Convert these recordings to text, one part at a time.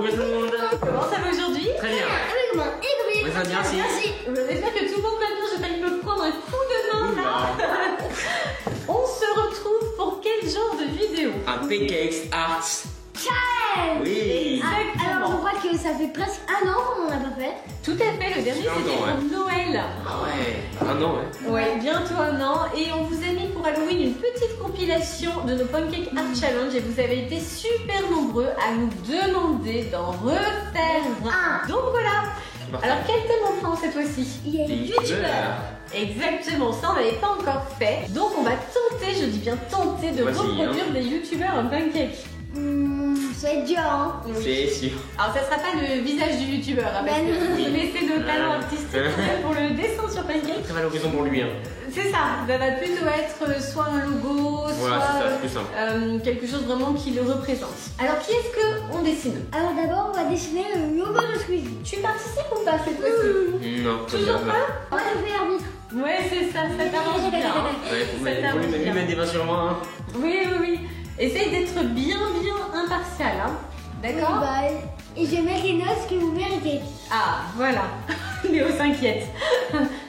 Bonjour tout le monde. Comment ça va aujourd'hui? Très bien. Oui, ça va bien, merci. J'espère que tout le monde va bien, j'ai failli me prendre un coup de main là. On se retrouve pour quel genre de vidéo? Un pancakes arts. Challenge. Oui. Alors je crois que ça fait presque 1 an qu'on n'en a pas fait. Tout à fait, le dernier C'est un c'était an, pour Noël. Ah ouais. Un an, ouais. Ouais, bientôt 1 an. Et on vous a mis pour Halloween une petite compilation de nos Pancake Art Challenge. Et vous avez été super nombreux à nous demander d'en refaire un. Donc voilà. Alors quel thème on prend cette fois-ci? Il y a Des une youtubeurs. Exactement, ça on n'avait pas encore fait. Donc on va tenter, je dis bien tenter, de Vas-y, reproduire des youtubeurs en pancake. ça va être dur hein. C'est sûr. Alors ça sera pas le visage du youtubeur, hein, parce Ben que non. vous laissez nos talents artistiques pour le dessin sur pancake. Très valorisant pour lui. Hein. C'est ça, ça va plutôt être soit un logo, Voilà, c'est ça, soit c'est plus simple. quelque chose vraiment qui le représente. Alors qui est-ce qu'on dessine? Alors d'abord on va dessiner le logo de Squeezie. Tu participes ou pas cette fois-ci? Non, Toujours pas? On va faire arbitre. Ouais c'est ça, ça t'arrange bien. Ouais, faut Ça t'arrange lui bien. mettre des mains sur moi. Hein. Oui, oui, oui. Essaye d'être bien impartial, hein. D'accord? Et je vais mettre les notes que vous méritez. Ah, voilà. Léo s'inquiète.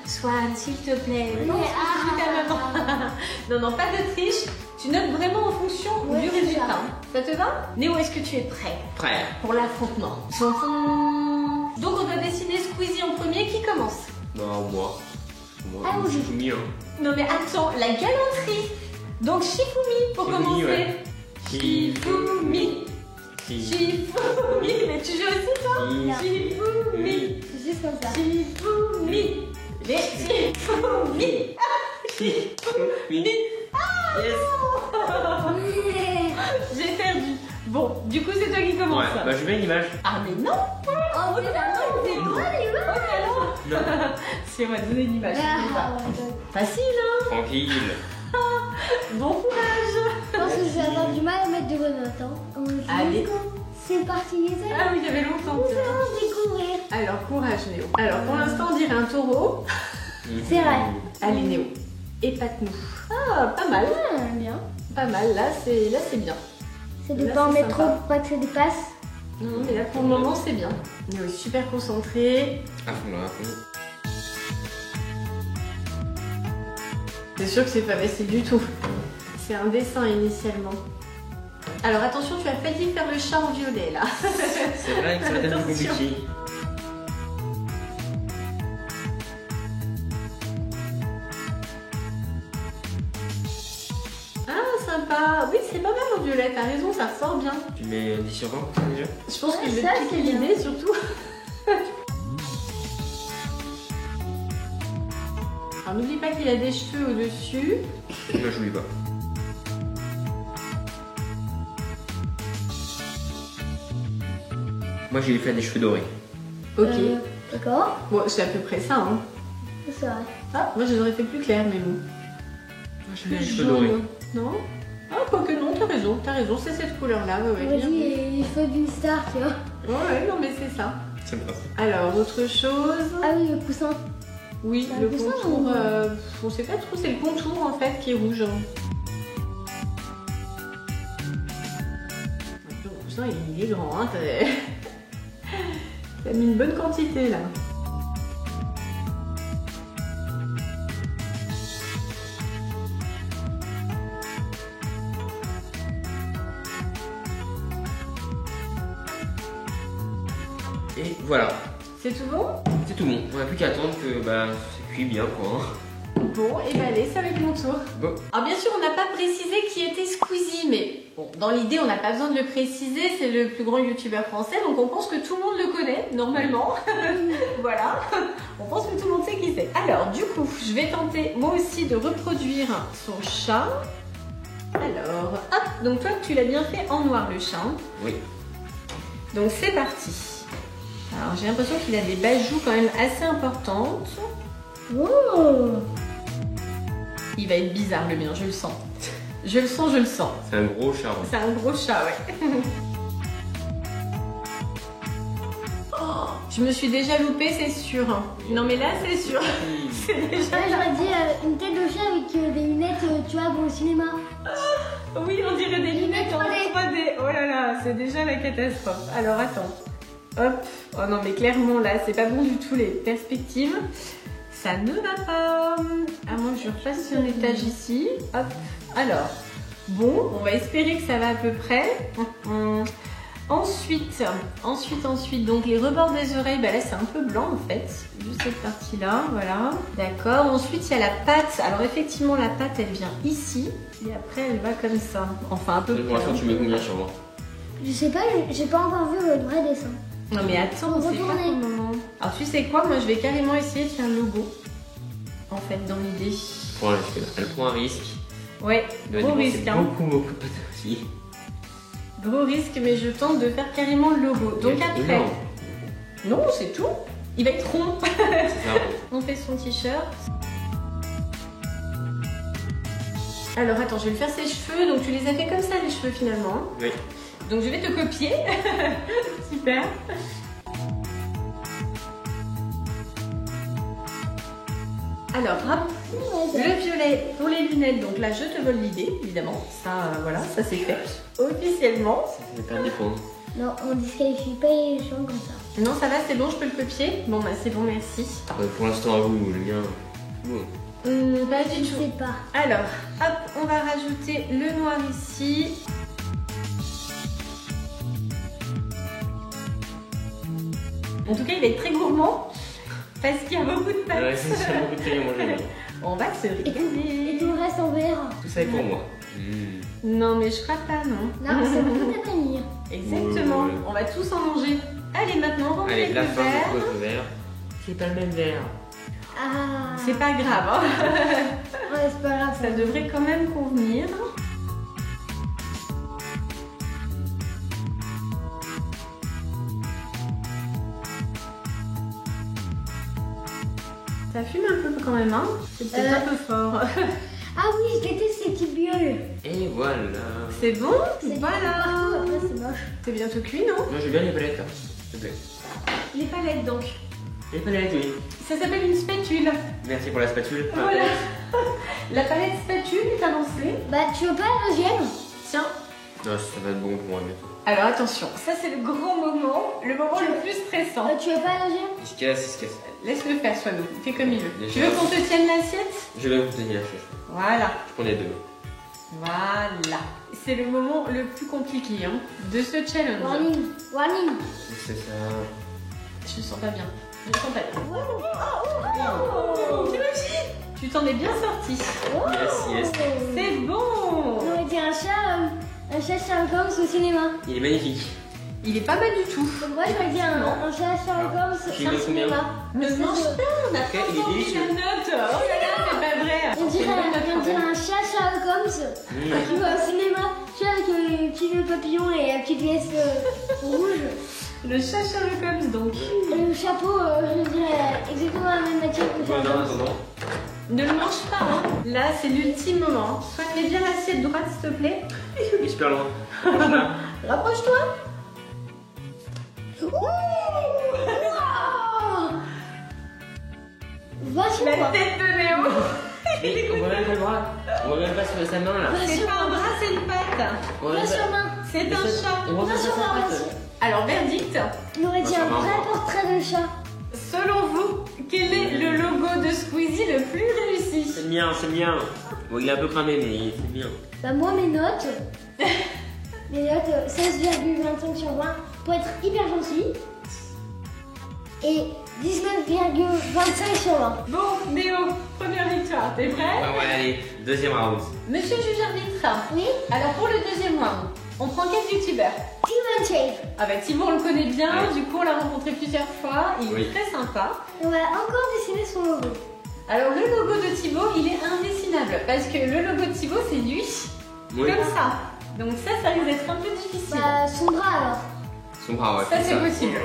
Swan, s'il te plaît. Non, je ta maman. Non, non, pas de triche. Tu notes vraiment en fonction Ouais, du c'est résultat. ça. Ça te va? Néo, est-ce que tu es prêt Prêt. pour l'affrontement? Donc, on doit dessiner Squeezie en premier. Qui commence? Non, moi. Ah, oui. Je suis mieux. Non, mais attends, la galanterie. Donc, Shifumi pour Shifumi, commencer. ouais. Shifumi. Shifumi. Mais tu joues aussi, toi? Shifumi. C'est juste comme ça. Shifumi. Les Shifumi. Shifumi. Yes. J'ai perdu. Bon, du coup, c'est toi qui commence. Ouais, bah je mets une image. Ah, mais non. Oh putain, c'est drôle les Oh, mais alors. Si on va donner une image. je sais pas. Facile, hein? Tranquille. Bon courage. Je pense que je vais avoir du mal à mettre de bonnes notes. Hein. Allez. C'est parti les amis. Ah oui, il y avait longtemps. Nous allons découvrir. Alors, courage, Néo. Alors, pour l'instant, on dirait un taureau. C'est vrai. Allez, Néo. Épate-nous. Ah, pas mal. Bien. Pas mal. Là, c'est bien. C'est de Là, pas en c'est mettre sympa. trop pour pas que ça dépasse. Non, mais là, pour le moment, c'est bien. Néo est super concentré. À fond, là, à fond. C'est sûr que c'est pas facile du tout. C'est un dessin initialement. Alors attention, tu as failli faire le chat en violet là. C'est vrai que ça va être un peu Attention. compliqué. Ah sympa. Oui, c'est pas mal en violet, t'as raison, ça ressort bien. Tu mets 10 sur 20 déjà? Je pense que je vais ça, te c'est piquer bien. l'idée surtout. Alors n'oublie pas qu'il y a des cheveux au-dessus. Moi je l'oublie pas. Moi j'ai fait des cheveux dorés. Ok. D'accord. Bon, c'est à peu près ça. Hein. C'est vrai. Ah, moi je les aurais fait plus clair, mais bon. Moi j'ai fait des cheveux dorés. Non? Ah, quoique non, t'as raison, c'est cette couleur-là. Ouais, ouais, bien. Vas-y, les cheveux d'une star, tu vois. Ouais, non, mais c'est ça. C'est le principe. Alors, autre chose. Ah oui, le coussin. Oui, C'est un le coussin contour. ou- On sait pas trop, c'est le contour en fait qui est rouge. Le coussin, il est grand, hein. T'as mis une bonne quantité là. Et voilà. C'est tout bon? C'est tout bon. On n'a plus qu'à attendre que c'est cuit bien quoi. Bon, et ben allez, c'est avec mon tour. Bon. Alors bien sûr, on n'a pas précisé qui était Squeezie, mais bon, dans l'idée, on n'a pas besoin de le préciser, c'est le plus grand youtubeur français, donc on pense que tout le monde le connaît, normalement. Voilà, on pense que tout le monde sait qui c'est. Alors du coup, je vais tenter moi aussi de reproduire son chat. Alors, hop, donc toi, tu l'as bien fait en noir le chat. Oui. Donc c'est parti. Alors j'ai l'impression qu'il a des bajoux quand même assez importantes. Oh. Il va être bizarre le mien, je le sens. Je le sens, je le sens. C'est un gros charbon. C'est un gros chat, ouais. Oh, je me suis déjà loupée, c'est sûr. Non mais là, c'est sûr. C'est déjà... Ouais, j'aurais dit une tête de chat avec des lunettes, tu vois, pour le cinéma. Oui, on dirait des lunettes en 3D. oh là là, c'est déjà la catastrophe. Alors attends, hop, oh non mais clairement là, c'est pas bon du tout les perspectives. Ça ne va pas. À moins que je refasse sur un étage ici. Hop, alors, bon, on va espérer que ça va à peu près. Ensuite, donc les rebords des oreilles, bah là c'est un peu blanc en fait, juste cette partie-là, voilà. D'accord, ensuite il y a la patte. Alors effectivement la patte elle vient ici, et après elle va comme ça. Enfin un peu Pour l'instant, tu mets combien sur moi? Je sais pas, j'ai pas encore vu le vrai dessin. Non mais attends, c'est pas Retournez. le moment. Alors tu sais quoi, moi je vais carrément essayer de faire le logo, en fait, dans l'idée. Elle prend un risque. Ouais, gros risque, hein. Beaucoup de pâte aussi. Gros risque, mais je tente de faire carrément le logo. Donc après... Énorme. Non, c'est tout. Il va être rond. C'est ça. On fait son t-shirt. Alors attends, je vais lui faire ses cheveux. Donc tu les as fait comme ça les cheveux finalement. Oui. Donc je vais te copier. Super. Alors, hop, le violet pour les lunettes. Donc là, je te vole l'idée, évidemment. Ça, voilà, ça c'est fait. Officiellement. C'est pas un défaut. Non, on disqualifie pas les gens comme ça. Non, ça va, c'est bon, je peux le copier. Bon, bah c'est bon, merci. Pour l'instant, à vous, le mien. Bon. Pas Je du tout. sais pas. Alors, hop, on va rajouter le noir ici. En tout cas, il va être très gourmand parce qu'il y a beaucoup de pâtes. Ouais, c'est beaucoup de trucs à manger. On va se Et régaler. tout le reste en vert. Tout ça est pour moi. Non, mais je crois pas, non. Non, c'est beaucoup de vanille. Exactement. Ouais. On va tous en manger. Allez, maintenant, on va Allez, mettre la le fin verre. du pot vert. C'est pas le même verre. Ah. C'est pas grave, hein. Ouais, c'est pas grave. Ça devrait quand même convenir. Ça fume un peu quand même, hein. C'est peut-être un peu fort. Ah oui, je déteste ces petites violes. Et voilà. C'est bon? C'est Voilà. partout, après c'est moche. C'est bientôt cuit, non? Moi, j'aime bien les palettes. Hein. S'il te plaît. Les palettes, donc. Les palettes, oui. Ça s'appelle une spatule. Merci pour la spatule. Voilà. La palette spatule est avancée. Bah, tu veux pas la deuxième? Tiens. Non, ça va être bon pour moi bientôt. Alors attention, ça c'est le grand moment, le moment le plus stressant. Tu veux pas la deuxième? Il se casse, il se casse. Laisse-le faire, Swanou. Fais comme il veut. Déjà. Tu veux qu'on te tienne l'assiette? Je vais vous tenir la chaise. Voilà. Je prends les deux. Voilà. C'est le moment le plus compliqué hein, de ce challenge. Warning, warning. C'est ça. Je me sens pas bien. Je me sens pas bien. Tu t'en es bien sorti. Yes, yes. C'est bon. On aurait dit un chat Sherlock Holmes au cinéma. Il est magnifique. Il est pas mal du tout. Donc moi j'aurais dit un chat Sherlock Holmes J'ai au le cinéma. Ne mange pas, on a Ok, il est pas délicieux. la note. Oh là là, c'est pas vrai. On dirait un chat Sherlock Holmes qui va au cinéma. Tu vois, avec un petit nœud papillon et la petite veste rouge. Le chat Sherlock Holmes donc. Et le chapeau, je dirais exactement la même matière que le Non, Sherlock non, Holmes. non. Ne le mange pas, hein. Là, c'est l'ultime moment. Soit mets bien l'assiette droite, s'il te plaît. Il est super loin. Rapproche-toi. Va sur La moi. tête de Néo. Et on voit même pas le bras. On voit même pas sur sa main là. C'est pas un bras, c'est une patte. On voit Va même sur pas. main. C'est un chat. On voit même pas sur sa moi, patte. vas-y. Alors, verdict. On aurait dit un vrai portrait de chat. Selon vous, quel est le logo de Squeezie le plus réussi? C'est le mien, c'est le mien. Bon, il est un peu cramé, mais c'est bien. Bah moi mes notes 16,25 sur 20 pour être hyper gentil et 19,25 sur 20. Bon, Néo, première victoire, t'es prêt? Ouais, allez, deuxième round. Monsieur juge arbitre. Oui, Alors, pour le deuxième round, on prend quel youtubeur? Team and Shape. Ah bah Thibaut, on le connaît bien, Ouais. du coup on l'a rencontré plusieurs fois, il est Oui. très sympa. On va encore dessiner son logo. Alors le logo de Thibaut, il est indessinable, parce que le logo de Thibaut, c'est lui, Oui. comme ça. Donc ça risque d'être un peu difficile. Bah son bras alors. Son bras, ouais. Ça comme c'est possible.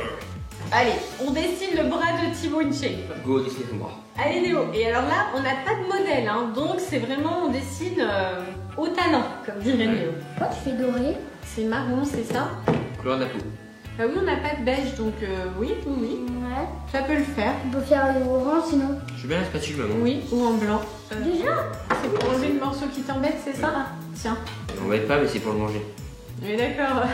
Allez, on dessine le bras de Thibaut in shape. Go, dessine son bras. Allez Néo, et alors là, on n'a pas de modèle, hein, donc c'est vraiment, on dessine au talent, comme dirait Néo. Pourquoi tu fais doré? C'est marron, c'est ça? Couleur de la peau. Bah oui, on n'a pas de beige, donc oui, Ouais. ça peut le faire. On peut faire le orange sinon. Je veux bien la spatule, maman. Oui, ou en blanc. Déjà? C'est pour enlever le morceau qui t'embête, c'est ça? Tiens. On va être pas, mais c'est pour le manger. Mais d'accord.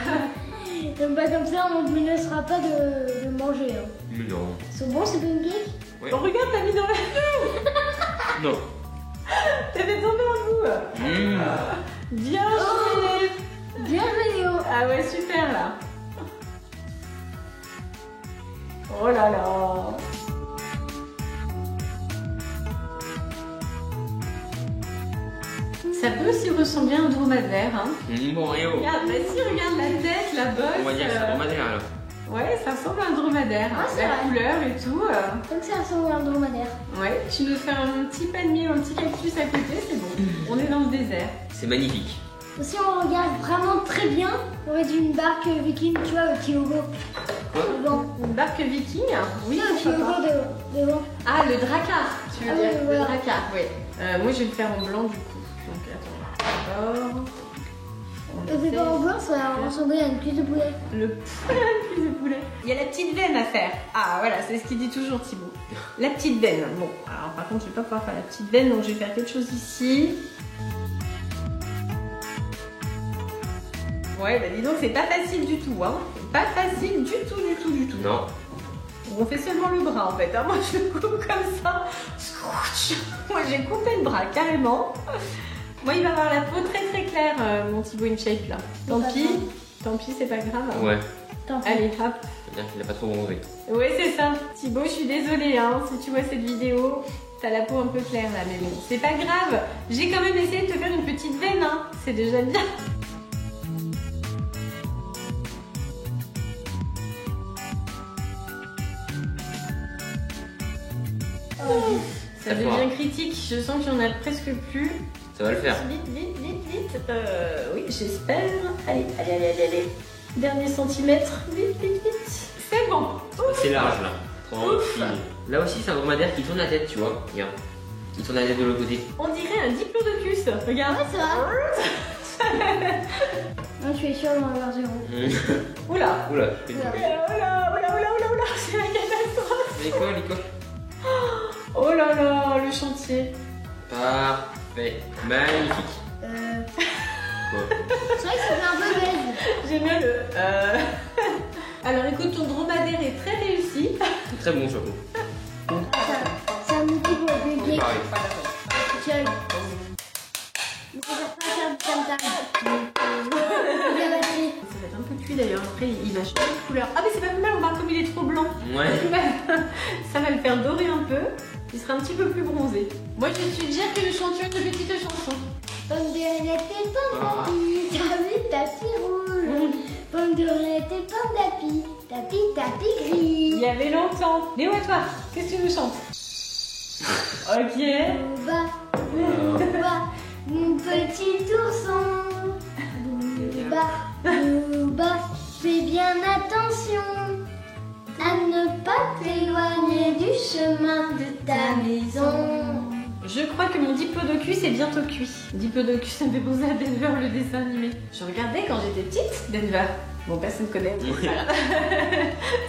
Donc bah comme ça, on ne menacera pas de manger. Hein. Mais non. Ils sont bons ces pancakes? Ouais. Oh, regarde, t'as mis dans la... Non. T'as fait tomber un bout. Bien joué. Bien joué Léo. Ah ouais, super là. Oh là là. Ça peut aussi ressembler à un dromadaire. Hein. Bon, et oh. Regarde, bah si, regarde la tête, la bosse. On va dire que c'est un dromadaire alors. Ouais, ça ressemble à un dromadaire. Ah, c'est la vrai. couleur et tout. Donc ça ressemble à un dromadaire. Ouais, tu nous fais un petit palmier ou un petit cactus à côté, c'est bon. On est dans le désert. C'est magnifique. Si on regarde vraiment très bien, on va dire une barque viking, tu vois, le petit logo. Quoi? Devant. Une barque viking? Oui, Tu vois, le petit pourquoi logo pas. devant. Ah, le dracar, tu veux Ah dire. oui, voilà. Le dracar, oui. Moi, je vais le faire en blanc du coup. Donc, attends. D'abord, on Le fait pas en blanc, ça va ressembler à une cuisse de poulet. le cuisse de poulet. Il y a la petite veine à faire. Ah, voilà, c'est ce qu'il dit toujours, Thibaut. La petite veine. Bon, alors par contre, je vais pas pouvoir faire la petite veine, donc je vais faire quelque chose ici. Ouais, bah dis donc, c'est pas facile du tout, hein. C'est pas facile du tout, du tout, du tout. Non. On fait seulement le bras en fait. Hein. Moi je coupe comme ça. Scrouch. Moi j'ai coupé le bras carrément. Moi il va avoir la peau très très claire, mon Thibaut InShape là. Tant pas pis. grave. Tant pis, c'est pas grave. Hein. Ouais. Tant pis. Allez, hop. C'est-à-dire qu'il a pas trop bronzé. Ouais, c'est ça. Thibaut, je suis désolée hein, si tu vois cette vidéo. T'as la peau un peu claire là, mais bon, c'est pas grave. J'ai quand même essayé de te faire une petite veine, hein. C'est déjà bien. Ça À toi. devient critique, je sens qu'il y en a presque plus. Ça va le faire. Vite, vite, vite, vite. Oui, j'espère. Allez, allez, allez, allez, allez. Dernier centimètre. Vite, vite, vite. C'est bon. C'est large là. Ouf. Tranquille. Là aussi, c'est un dromadaire qui tourne la tête, tu vois. Regarde. Il tourne la tête de l'autre côté. On dirait un diplodocus. Regarde. Ouais, ça va. Non, je suis sûre d'en avoir zéro. Oula. Oula. Oula, oula, oula, oula, oula, oula. C'est la catastrophe. L'école. Oh là là, le chantier. Parfait. Magnifique. Quoi? C'est vrai que ça fait un peu beige. J'aime bien le. Alors écoute, ton dromadaire est très réussi. Très bon chapeau. C'est un outil pour les pancakes. Pareil. Tiens. Ne faut pas faire du tam-tam. Bien battu. Ça va être un peu cuit d'ailleurs. Après, il va changer de couleur. Ah, mais c'est pas plus mal, on voit comme il est trop blanc. Ouais. Ça va le faire dorer un peu. Il sera un petit peu plus bronzé. Moi, je suggère que nous chantions une petite chanson. Pomme de renette et pomme d'api, tapis, tapis rouge. Pomme de renette et pomme d'api, tapis, tapis Il gris. y avait longtemps. Léo, à toi, qu'est-ce que tu nous chantes? Ok. Bouba, bouba, mon petit ourson. Bouba, bouba, fais bien attention à ne pas t'éloigner du chemin de ta maison. Je crois que mon diplodocus est bientôt cuit. Diplodocus, ça me fait penser à Denver, le dessin animé. Je regardais quand j'étais petite, Denver. Bon, personne connaît. donc c'est pas grave.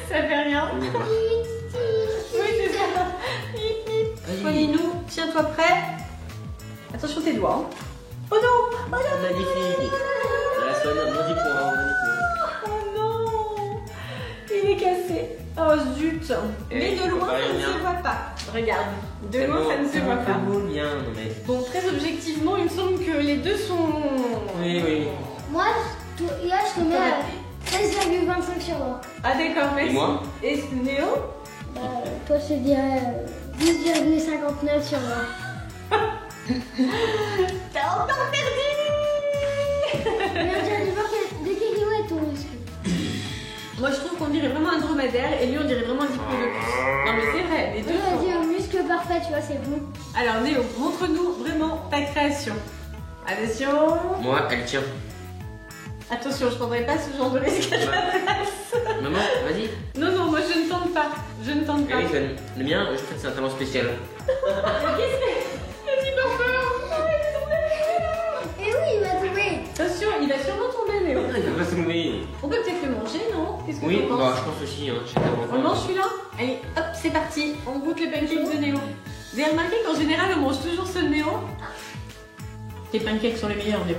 Ça fait rien. Oui, c'est ça. Soignez-nous. Tiens-toi prêt. Attention tes doigts. Hein. Oh non. Oh non. Magnifique. La soigne, on dit pour un. Oh non. Il est cassé. Oh zut. Mais de loin, ça ne se voit pas. Regarde. De loin, ça ne se voit pas. Bien, non mais. Bon, très objectivement, il me semble que les deux sont... Oui, oui. Moi, là, je te mets à 13,25 sur 20. Ah d'accord, merci. Et moi? Et Néo? Bah, toi, je te dirais 10,59 sur 20. T'as encore perdu. Regarde, j'allais voir de quel niveau est ton muscle. Moi, je trouve qu'on dirait vraiment un dromadaire et lui, on dirait vraiment un diplodocus. Non mais c'est vrai, les deux Ouais, vas-y, sont... un muscle parfait, tu vois, c'est bon. Alors Néo, montre-nous vraiment ta création. Attention. Moi, elle tient. Attention, je prendrai pas ce genre de risque à ta place. Maman, vas-y. Non, non, moi je ne tente pas. Je ne tente pas. Allez, Fan. Le mien, je sais que c'est un talent spécial. Qu'est-ce que... Vas-y, papa. Et oui, il va tomber. Attention, il va sûrement tomber, Néo. Il va pas tomber. On peut peut-être le manger, non? Qu'est-ce que Oui, tu en bah, penses? je pense aussi. Hein. Je sais pas On le mange celui-là? Allez, hop, c'est parti. On goûte le pancake de Néo. Vous avez remarqué qu'en général, on mange toujours ceux de Néo? Tes pancakes sont les meilleurs, Léo.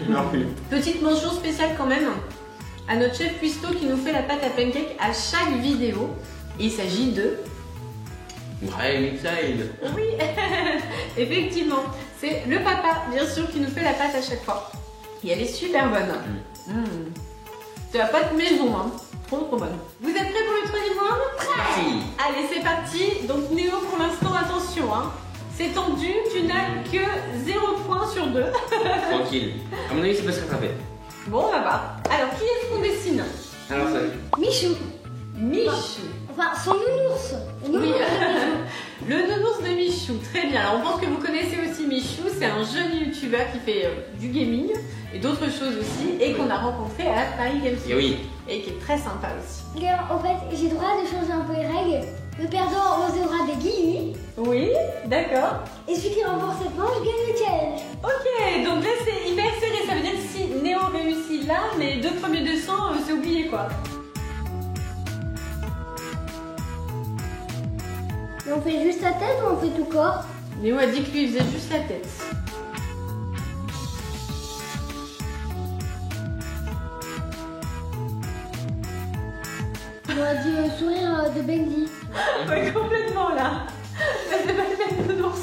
Merci. Petite mention spéciale quand même à notre chef cuistot qui nous fait la pâte à pancakes à chaque vidéo. Il s'agit de... Ouais, Mixaïd. Oui, effectivement. C'est le papa, bien sûr, qui nous fait la pâte à chaque fois. Et elle est super bonne. C'est la pâte maison, hein. Trop bonne. Vous êtes prêts pour le troisième round? Merci. Allez, c'est parti. Donc Néo, pour l'instant, attention, hein. C'est tendu, tu n'as que 0 points sur 2. Tranquille. À mon avis, ça peut se rattraper. Bon, on va voir. Alors, qui est-ce qu'on dessine? Alors, ça. Michou. Michou. Enfin, son nounours. Oui, le nounours de Michou. Très bien. Alors, on pense que vous connaissez aussi Michou. C'est un jeune youtubeur qui fait du gaming et d'autres choses aussi et qu'on a rencontré à Paris Games Et oui. et qui est très sympa aussi. Regarde, en fait, j'ai le droit de changer un peu les règles. Le perdant recevra des guillemets. Oui, d'accord. Et celui qui remporte cette manche gagne le challenge. Ok, donc là c'est hyper serré. Ça veut dire que si Néo réussit là, mais les 2 premiers 200, c'est oublié quoi. Et on fait juste la tête ou on fait tout corps? Néo a dit que lui il faisait juste la tête. On a dit le sourire de Bendy. Ouais, complètement là. Ça c'est pas le même nounours.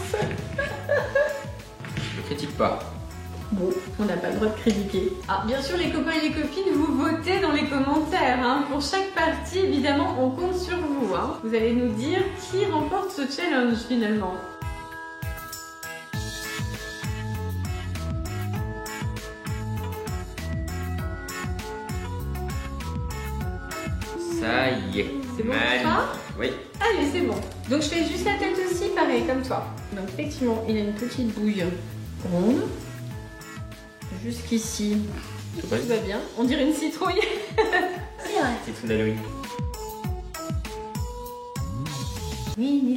Je ne critique pas. Bon, on n'a pas le droit de critiquer. Ah, bien sûr, les copains et les copines, vous votez dans les commentaires. Hein. Pour chaque partie, évidemment, on compte sur vous. Hein. Vous allez nous dire qui remporte ce challenge finalement. Ça y est. C'est bon pour Magnifique. toi? Oui. Allez, c'est bon. Donc, je fais juste la tête aussi, pareil, comme toi. Donc, effectivement, il a une petite bouille ronde. Jusqu'ici, tout va bien. On dirait une citrouille. C'est vrai. C'est tout d'Halloween. Winnie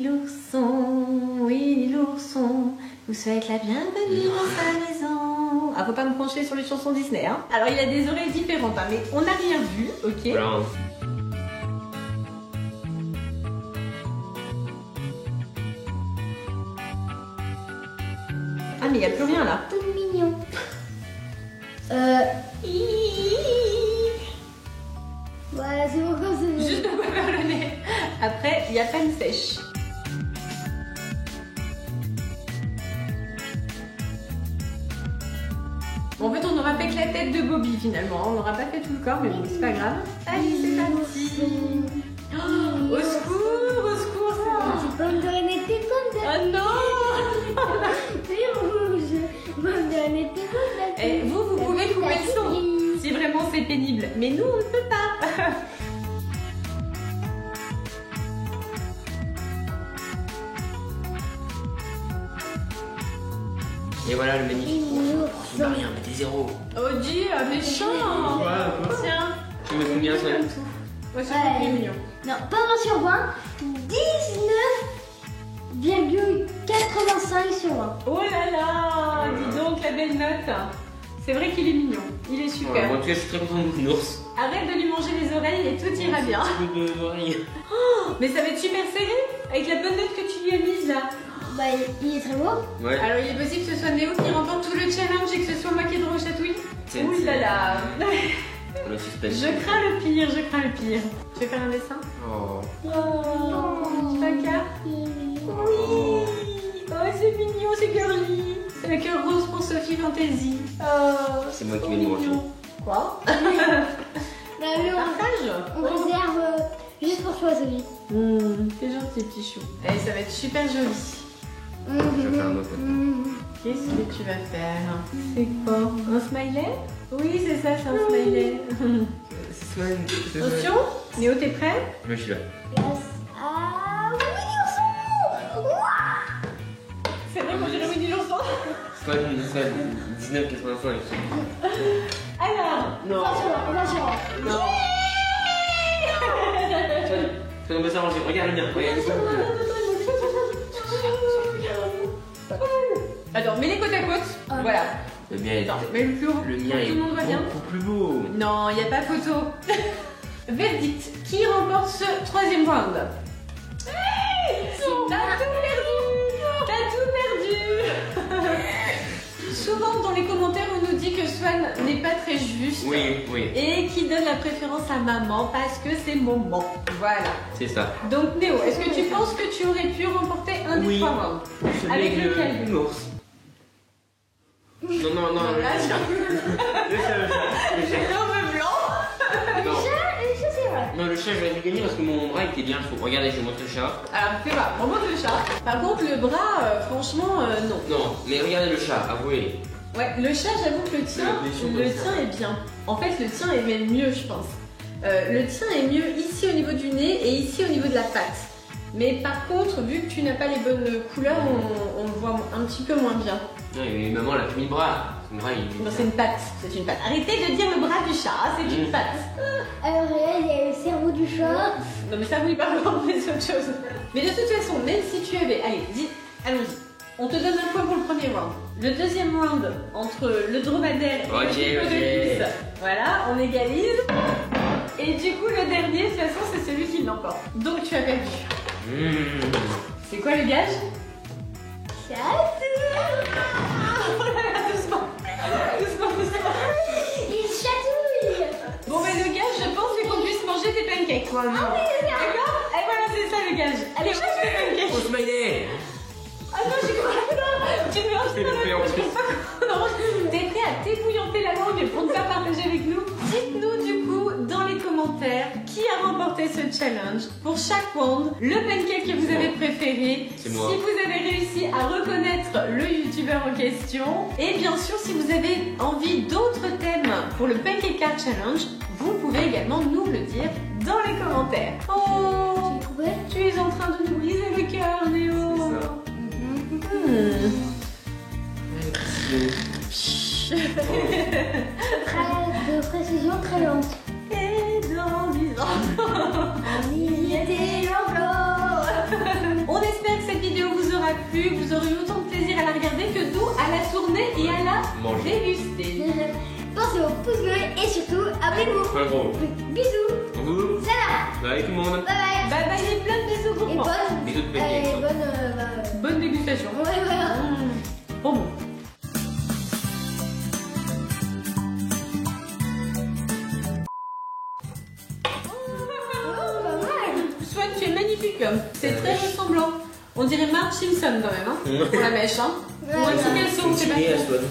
l'ourson, vous souhaite la bienvenue dans sa maison. Ah, faut pas me pencher sur les chansons Disney, hein. Alors, il a des oreilles différentes, hein, mais on n'a rien vu, ok. Voilà. Ah, mais il n'y a plus rien là. Tout mignon. Voilà, c'est bon comme c'est. Juste de quoi faire le nez. Après, il y a peine sèche. Bon, en fait, on n'aura fait que la tête de Bobby finalement. On n'aura pas fait tout le corps, mais bon, c'est pas grave. Allez, c'est parti. Oh, au secours, au secours, c'est Tu peux me donner tes pommes de oh non. C'est rouge. Pomme de tes pommes de Et vous pouvez couper le son si vraiment c'est pénible. Mais nous, on ne peut pas. Et voilà le magnifique. Il m'a rien, mais des zéros. Oh Dieu, méchant. Quoi Tiens. Tu me combien ça? Moi, c'est Ouais. plus mignon. Non, pas 20 sur 20. 19,85 sur 20. Oh là là, dis donc la belle note. C'est vrai qu'il est mignon. Il est super. Bon, en tout cas, je suis très content de l'ours. Arrête de lui manger les oreilles et tout ira bien. Un petit peu d'oreille. Mais ça va être super serré avec la bonne note que tu lui as mise là. Bah, il est très beau. Ouais. Alors il est possible que ce soit Néo qui remporte tout le challenge et que ce soit moi qui ai droit au chatouille. C'est- Ouh là là. Le suspense. Je crains le pire, je crains le pire. Tu veux faire un dessin? Oh. Oh, Chaka. Oui. Oh, c'est mignon, c'est girly. C'est le cœur rose pour Sophie Fantasy. Oh, C'est moi qui trop vais le manger. mignon. Quoi? Bah, lui, Partage. on réserve juste pour toi, Sophie. C'est gentil, petit chou. Allez, ça va être super joli. Je vais faire un autre. Qu'est-ce que tu vas faire? C'est quoi? Un smiley? Oui, c'est ça, c'est un smiley. C'est Swan. Attention, Néo, t'es prêt? Je suis là. Grâce à Winnie l'ourson. C'est vrai qu'on dirait Winnie l'ourson. Swan 19,85. Alors, Non. On va sur Non. Swan, on peut s'arranger. Regarde le mien. Regarde le mien. attends, mets-les côte à côte. Voilà. Le mien est. Attends, mets le plus haut. Le mien Tout est le monde va bien. beaucoup plus beau. Non, il n'y a pas photo. Verdict, qui remporte ce troisième round? Hey, t'as tout perdu. T'as tout perdu. souvent dans les commentaires on nous dit que Swan n'est pas très juste. Oui, oui. Et qui donne la préférence à maman parce que c'est maman. Voilà. C'est ça. Donc Néo, est-ce que tu penses que tu aurais pu remporter un des 3 rounds? Avec lequel? L'ours. Non, non, non. Là, Le chat, le chat. L'homme blanc. Non. Le chat, c'est vrai. Non, le chat, j'aurais dû gagner parce que mon bras était bien chaud. Regardez, je vous montre le chat. Alors fais voir, on montre le chat. Par contre le bras, franchement, non. Non, mais regardez le chat, avouez. Ouais, le chat, j'avoue que le tien est bien. En fait, le tien est même mieux, je pense. Le tien est mieux ici au niveau du nez et ici au niveau de la patte. Mais par contre, vu que tu n'as pas les bonnes couleurs, on le voit un petit peu moins bien. Non, mais maman, elle a plus mis le bras. Son bras, il est... Non, c'est une patte. C'est une patte. Arrêtez de dire le bras du chat, hein, c'est une patte. Alors là, il y a le cerveau du chat. Non, mais ça, vous lui parlez mais c'est autre chose. Mais de toute façon, même si tu avais. Allez, dis, allons-y. On te donne un point pour le premier round. Le deuxième round, entre le dromadaire et le hippodocus, voilà, on égalise. Et du coup, le dernier, de toute façon, c'est celui qui l'emporte. Donc, tu as perdu. C'est quoi le gage? Doucement. Doucement, doucement. Il chatouille. Bon, mais le gage, je pense, c'est qu'on puisse manger tes pancakes. Quoi, Ah oui, d'accord? Et voilà, c'est ça le gage. Allez, mange tes pancakes. Oh, smiley. Ah non, j'ai cru que non. Tu me lances pas la langue. T'es prêt à t'ébouillanter la langue pour te faire partager avec nous? Dites-nous du coup dans les commentaires qui a remporté ce challenge. Pour chaque round, le pancake que vous avez préféré. C'est moi. Si vous avez réussi à reconnaître le youtubeur en question. Et bien sûr, si vous avez envie d'autres thèmes pour le Pancake Card Challenge, vous pouvez également nous le dire dans les commentaires. Oh, tu es en train de nous briser le cœur, Néo. De précision très lente. Et dans 10 ans, Il était on espère que cette vidéo vous aura plu, que vous aurez eu autant de plaisir à la regarder que nous à la tourner et à la Manger. déguster. Pensez au pouce bleu et surtout abonnez-vous. Un gros. Bisous. Bisous. Salam. Bye tout le monde. Bye bye. Bye bye et plein de bisous pour Et moi. Bisous de pancakes. Bonne dégustation. Ouais, voilà. Bon. Swan, tu es magnifique. C'est très ressemblant. On dirait Marge Simpson quand même, hein, pour la mèche. Hein. Ou un petit caleçon, c'est pas Stylé, Aswan.